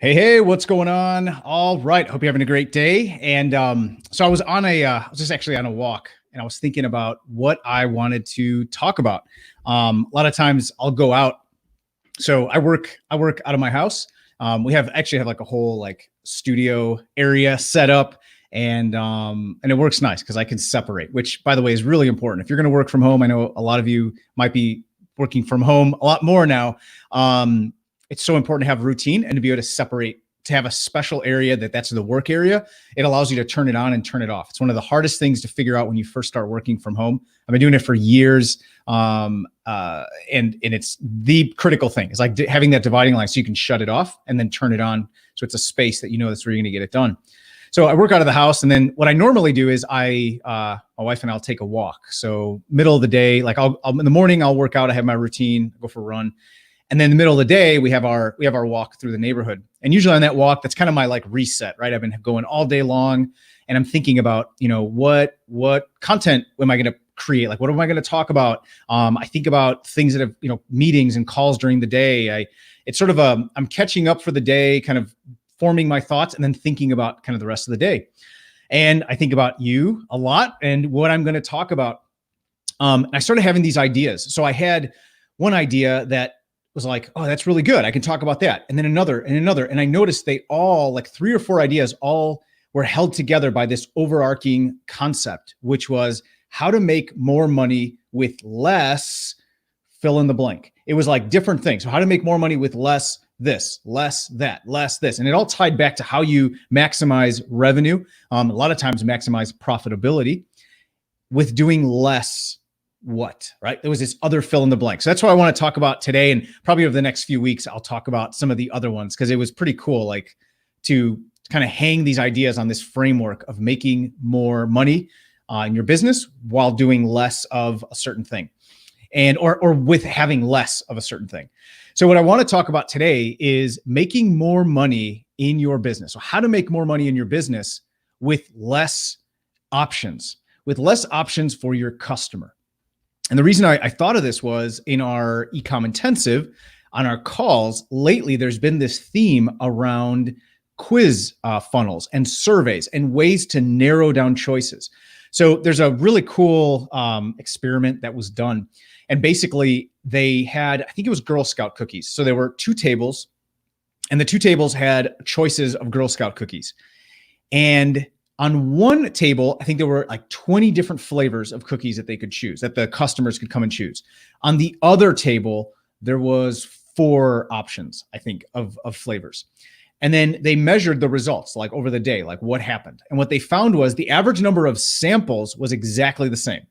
Hey, what's going on? All right, hope you're having a great day. And so I was I was just actually on a walk, and I was thinking about what I wanted to talk about. A lot of times I'll go out. So I work out of my house. We have like a whole like studio area set up, and it works nice because I can separate. Which, by the way, is really important if you're going to work from home. I know a lot of you might be working from home a lot more now. It's so important to have routine and to be able to separate, to have a special area that's the work area. It allows you to turn it on and turn it off. It's one of the hardest things to figure out when you first start working from home. I've been doing it for years. And it's the critical thing. It's like having that dividing line so you can shut it off and then turn it on. So it's a space that you know that's where you're going to get it done. So I work out of the house, and then what I normally do is my wife and I'll take a walk. So middle of the day, like I'll in the morning, I'll work out. I have my routine, go for a run. And then in the middle of the day, we have our walk through the neighborhood. And usually on that walk, that's kind of my like reset, right? I've been going all day long, and I'm thinking about, what content am I going to create? Like, what am I going to talk about? I think about things that have, meetings and calls during the day. It's sort of I'm catching up for the day, kind of forming my thoughts and then thinking about kind of the rest of the day. And I think about you a lot and what I'm going to talk about. And I started having these ideas. So I had one idea that was like, oh, that's really good. I can talk about that. And then another and another. And I noticed they all, like 3 or 4 ideas, all were held together by this overarching concept, which was how to make more money with less, fill in the blank. It was like different things. So how to make more money with less this, less that, less this. And it all tied back to how you maximize revenue. A lot of times maximize profitability with doing less what, right? There was this other fill in the blank. So that's what I want to talk about today. And probably over the next few weeks, I'll talk about some of the other ones because it was pretty cool, like to kind of hang these ideas on this framework of making more money in your business while doing less of a certain thing, and or with having less of a certain thing. So what I want to talk about today is making more money in your business. So how to make more money in your business with less options for your customer. And the reason I thought of this was in our Ecom Intensive, on our calls lately, there's been this theme around quiz funnels and surveys and ways to narrow down choices. So there's a really cool experiment that was done. And basically they had, I think it was Girl Scout cookies. So there were 2 tables, and the 2 tables had choices of Girl Scout cookies. And on one table, I think there were like 20 different flavors of cookies that they could choose, that the customers could come and choose. On the other table, there was 4 options, I think, of flavors. And then they measured the results, like over the day, like what happened. And what they found was the average number of samples was exactly the same.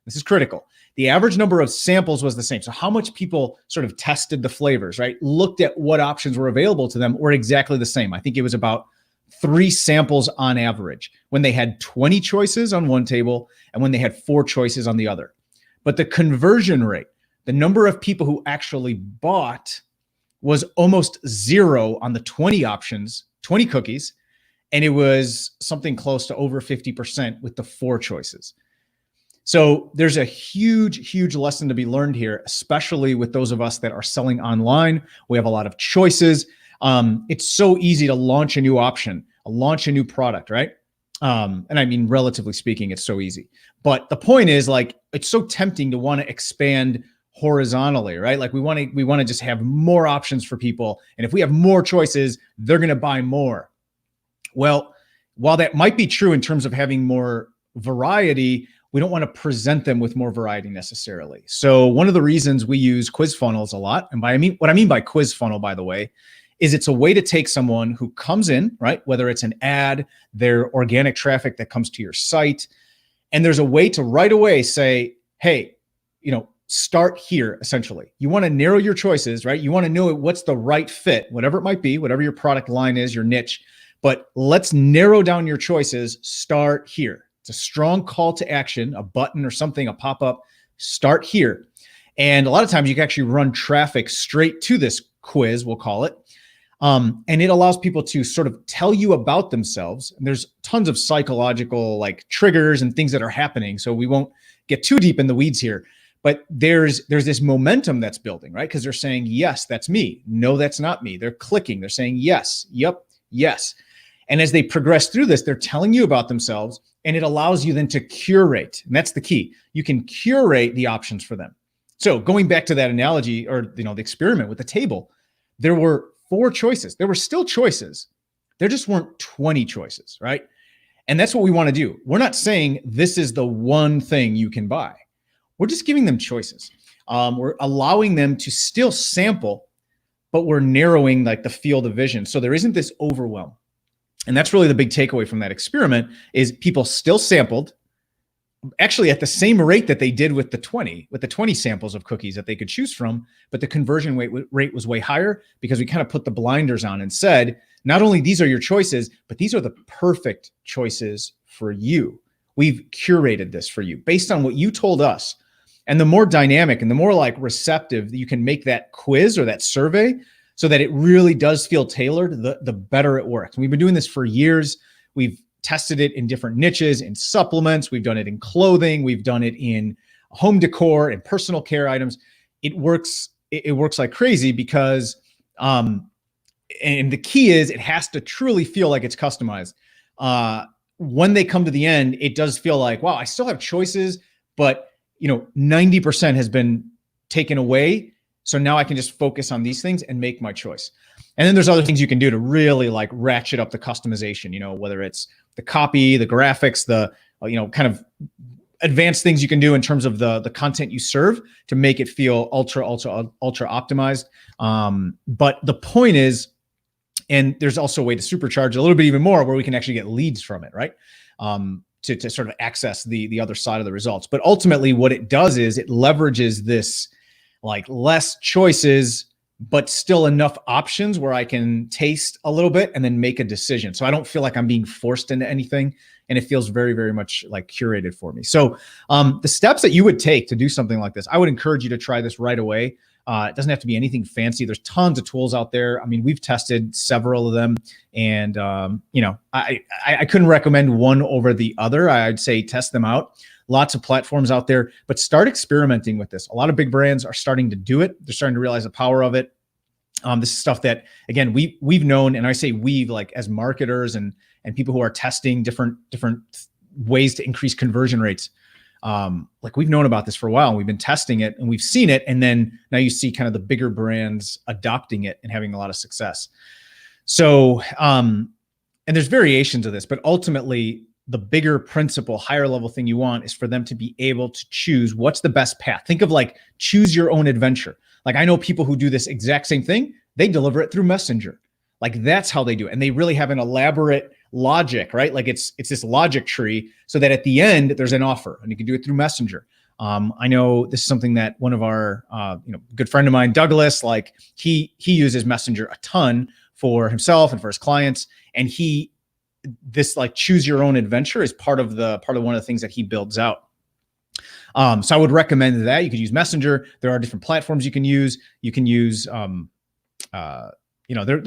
This is critical. The average number of samples was the same. So how much people sort of tested the flavors, right? Looked at what options were available to them, were exactly the same. I think it was about 3 samples on average when they had 20 choices on one table and when they had 4 choices on the other. But the conversion rate, the number of people who actually bought, was almost 0 on the 20 options, 20 cookies, and it was something close to over 50% with the 4 choices. So there's a huge lesson to be learned here, especially with those of us that are selling online. We have a lot of choices. It's so easy to launch a new option, launch a new product, right? And I mean, relatively speaking, it's so easy. But the point is, like, it's so tempting to want to expand horizontally, right? Like we want to just have more options for people. And if we have more choices, they're going to buy more. Well, while that might be true in terms of having more variety, we don't want to present them with more variety necessarily. So one of the reasons we use quiz funnels a lot, and what I mean by quiz funnel, by the way, is it's a way to take someone who comes in, right? Whether it's an ad, their organic traffic that comes to your site, and there's a way to right away say, hey, start here, essentially. You want to narrow your choices, right? You want to know what's the right fit, whatever it might be, whatever your product line is, your niche, but let's narrow down your choices, start here. It's a strong call to action, a button or something, a pop-up, start here. And a lot of times you can actually run traffic straight to this quiz, we'll call it. And it allows people to sort of tell you about themselves. And there's tons of psychological like triggers and things that are happening. So we won't get too deep in the weeds here. But there's this momentum that's building, right? Because they're saying, yes, that's me. No, that's not me. They're clicking. They're saying, yes, yep, yes. And as they progress through this, they're telling you about themselves, and it allows you then to curate. And that's the key. You can curate the options for them. So going back to that analogy, or the experiment with the table, there were 4 choices. There were still choices. There just weren't 20 choices, right? And that's what we want to do. We're not saying this is the one thing you can buy. We're just giving them choices. We're allowing them to still sample, but we're narrowing like the field of vision. So there isn't this overwhelm. And that's really the big takeaway from that experiment is people still sampled, actually at the same rate that they did with the 20 samples of cookies that they could choose from, but the conversion rate was way higher because we kind of put the blinders on and said, not only these are your choices, but these are the perfect choices for you. We've curated this for you based on what you told us. And the more dynamic and the more like receptive that you can make that quiz or that survey so that it really does feel tailored, the better it works. And we've been doing this for years. We've tested it in different niches, in supplements. We've done it in clothing. We've done it in home decor and personal care items. It works. It works like crazy because, and the key is it has to truly feel like it's customized. When they come to the end, it does feel like, wow, I still have choices, but 90% has been taken away. So now I can just focus on these things and make my choice. And then there's other things you can do to really like ratchet up the customization, whether it's the copy, the graphics, the, kind of advanced things you can do in terms of the content you serve to make it feel ultra optimized. But the point is, and there's also a way to supercharge a little bit even more where we can actually get leads from it, right? To sort of access the other side of the results. But ultimately what it does is it leverages this like less choices, but still enough options where I can taste a little bit and then make a decision. So I don't feel like I'm being forced into anything. And it feels very, very much like curated for me. So the steps that you would take to do something like this, I would encourage you to try this right away. It doesn't have to be anything fancy. There's tons of tools out there. I mean, we've tested several of them, and I couldn't recommend one over the other. I'd say test them out. Lots of platforms out there, but start experimenting with this. A lot of big brands are starting to do it. They're starting to realize the power of it. This is stuff that, again, we've known, and I say we've like as marketers and people who are testing different ways to increase conversion rates. Like we've known about this for a while, and we've been testing it and we've seen it. And then now you see kind of the bigger brands adopting it and having a lot of success. So, and there's variations of this, but ultimately the bigger principle, higher level thing you want is for them to be able to choose what's the best path. Think of like choose your own adventure. Like I know people who do this exact same thing. They deliver it through Messenger. Like that's how they do it. And they really have an elaborate logic, right? Like it's this logic tree so that at the end there's an offer and you can do it through Messenger. I know this is something that one of our, good friend of mine, Douglas, like he uses Messenger a ton for himself and for his clients. And this like choose your own adventure is part of one of the things that he builds out. So I would recommend that you could use Messenger. There are different platforms you can use. You can use, there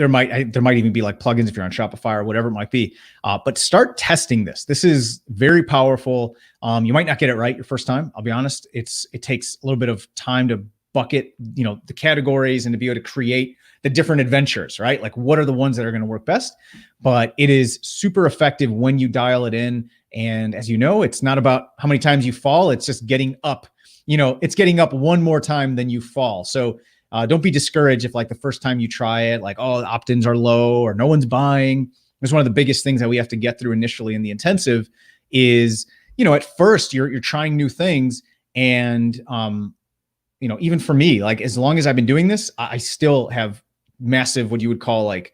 might even be like plugins if you're on Shopify or whatever it might be. But start testing this. This is very powerful. You might not get it right your first time. I'll be honest. It takes a little bit of time to bucket, the categories and to be able to create the different adventures, right? Like what are the ones that are going to work best? But it is super effective when you dial it in. And as you know, it's not about how many times you fall. It's just getting up, it's getting up one more time than you fall. So don't be discouraged if like the first time you try it, like, oh, the opt-ins are low or no one's buying. It's one of the biggest things that we have to get through initially in the intensive is, at first you're trying new things. And, even for me, like as long as I've been doing this, I still have massive, what you would call like,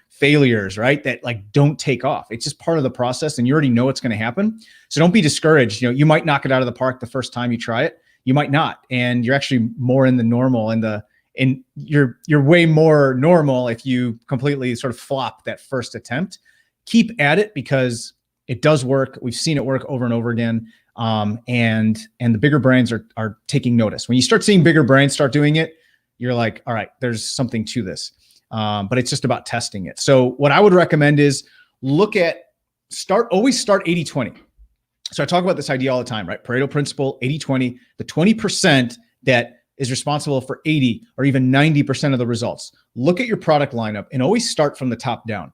failures, right? That like don't take off. It's just part of the process and you already know what's going to happen. So don't be discouraged. You might knock it out of the park the first time you try it. You might not. And you're actually more in the normal and you're way more normal if you completely sort of flop that first attempt. Keep at it because it does work. We've seen it work over and over again. And the bigger brands are taking notice. When you start seeing bigger brands start doing it, you're like, all right, there's something to this. But it's just about testing it. So what I would recommend is always start 80-20. So I talk about this idea all the time, right? Pareto principle, 80-20, the 20% that is responsible for 80 or even 90% of the results. Look at your product lineup and always start from the top down.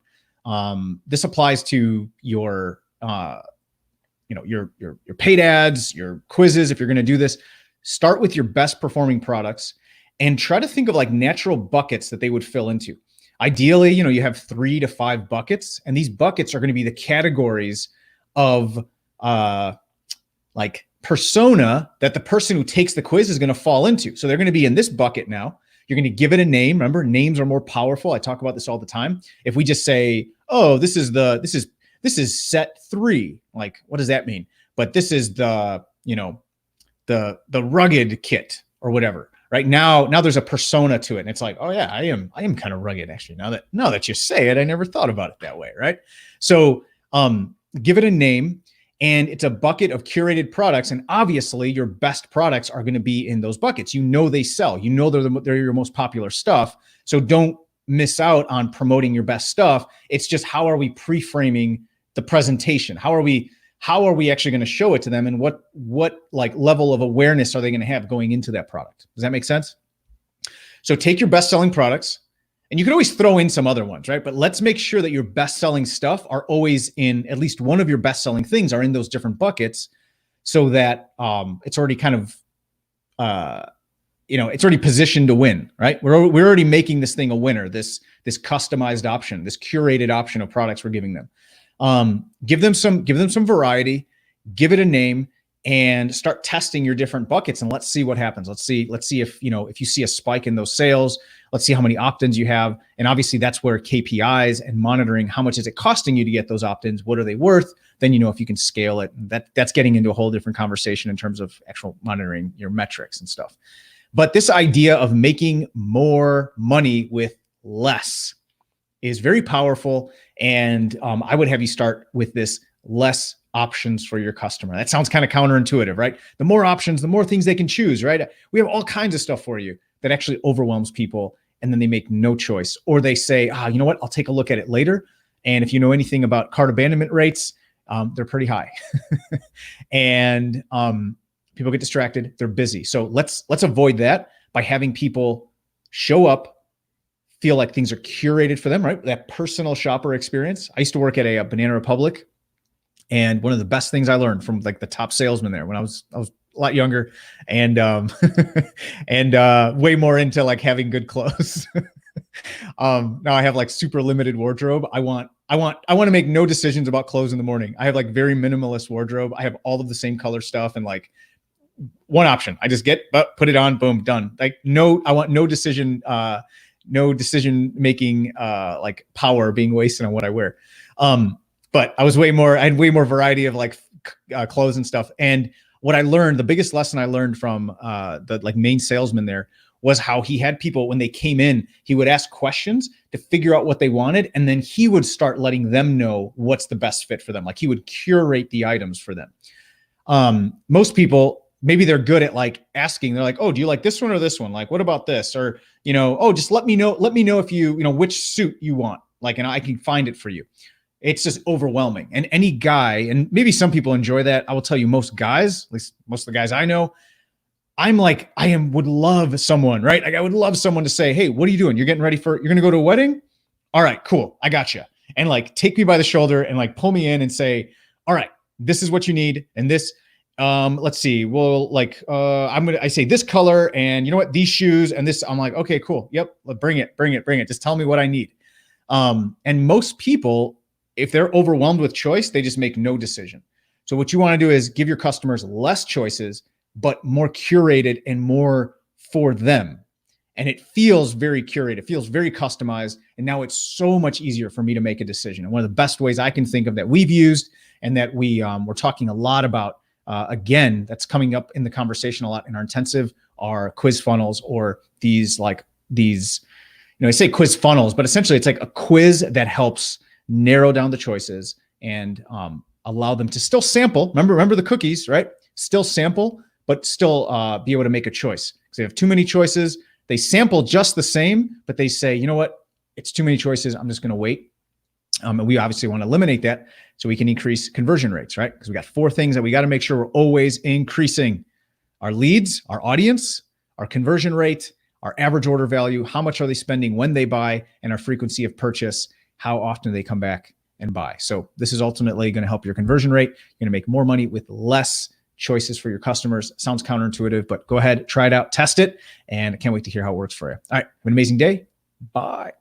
This applies to your, your paid ads, your quizzes. If you're going to do this, start with your best performing products and try to think of like natural buckets that they would fill into. Ideally, you have 3 to 5 buckets, and these buckets are going to be the categories of like persona that the person who takes the quiz is going to fall into. So they're going to be in this bucket now. You're going to give it a name. Remember, names are more powerful. I talk about this all the time. If we just say, oh, this is set 3, like, what does that mean? But this is the rugged kit or whatever. Right now there's a persona to it. And it's like, oh yeah, I am kind of rugged actually. Now that you say it, I never thought about it that way. Right. So, give it a name, and it's a bucket of curated products. And obviously your best products are going to be in those buckets. They sell, they're your most popular stuff. So don't miss out on promoting your best stuff. It's just, how are we pre-framing the presentation? How are we actually going to show it to them? And what like level of awareness are they going to have going into that product? Does that make sense? So take your best selling products, and you can always throw in some other ones, right? But let's make sure that your best-selling stuff are always in, at least one of your best-selling things are in those different buckets, so that it's already kind of, it's already positioned to win, right? We're already making this thing a winner. This customized option, this curated option of products we're giving them. Give them some variety, give it a name, and start testing your different buckets, and let's see what happens. Let's see if you see a spike in those sales. Let's see how many opt-ins you have. And obviously that's where KPIs and monitoring, how much is it costing you to get those opt-ins? What are they worth? Then if you can scale it. That's getting into a whole different conversation in terms of actual monitoring your metrics and stuff. But this idea of making more money with less is very powerful. And I would have you start with this: less options for your customer. That sounds kind of counterintuitive, right? The more options, the more things they can choose, right? We have all kinds of stuff for you that actually overwhelms people, and then they make no choice, or they say, you know what, I'll take a look at it later. And if you know anything about cart abandonment rates, they're pretty high. And people get distracted, they're busy. So let's avoid that by having people show up, feel like things are curated for them, right? That personal shopper experience. I used to work at a Banana Republic, and one of the best things I learned from like the top salesman there when I was a lot younger, and and way more into like having good clothes. Now I have like super limited wardrobe. I want to make no decisions about clothes in the morning. I have like very minimalist wardrobe. I have all of the same color stuff, and like one option. I just put it on, boom, done. Like I want no decision making like power being wasted on what I wear. But I had way more variety of like clothes and stuff. And what I learned, the biggest lesson I learned from the like main salesman there, was how he had people, when they came in, he would ask questions to figure out what they wanted. And then he would start letting them know what's the best fit for them. Like he would curate the items for them. Most people, maybe they're good at like asking, they're like, oh, do you like this one or this one? Like, what about this? Or, oh, just let me know if which suit you want. Like, and I can find it for you. It's just overwhelming. And any guy, and maybe some people enjoy that. I will tell you, most guys, at least most of the guys I know, would love someone, right? Like I would love someone to say, hey, what are you doing? You're going to go to a wedding? All right, cool. I got you. And like, take me by the shoulder and like pull me in and say, all right, this is what you need. And this, let's see. Well, like, I say this color, and you know what, these shoes and this, I'm like, okay, cool. Yep. Bring it. Just tell me what I need. And most people, if they're overwhelmed with choice, they just make no decision. So what you want to do is give your customers less choices, but more curated and more for them. And it feels very curated. It feels very customized. And now it's so much easier for me to make a decision. And one of the best ways I can think of that we've used, and that we're talking a lot about, again, that's coming up in the conversation a lot in our intensive, are quiz funnels, or these, I say quiz funnels, but essentially it's like a quiz that helps narrow down the choices and allow them to still sample. Remember the cookies, right? Still sample, but still be able to make a choice. Because they have too many choices. They sample just the same, but they say, you know what? It's too many choices. I'm just going to wait. And we obviously want to eliminate that so we can increase conversion rates, right? Because we got 4 things that we got to make sure we're always increasing: our leads, our audience, our conversion rate, our average order value, how much are they spending when they buy, and our frequency of purchase, how often do they come back and buy. So this is ultimately going to help your conversion rate. You're going to make more money with less choices for your customers. Sounds counterintuitive, but go ahead, try it out, test it, and I can't wait to hear how it works for you. All right, have an amazing day. Bye.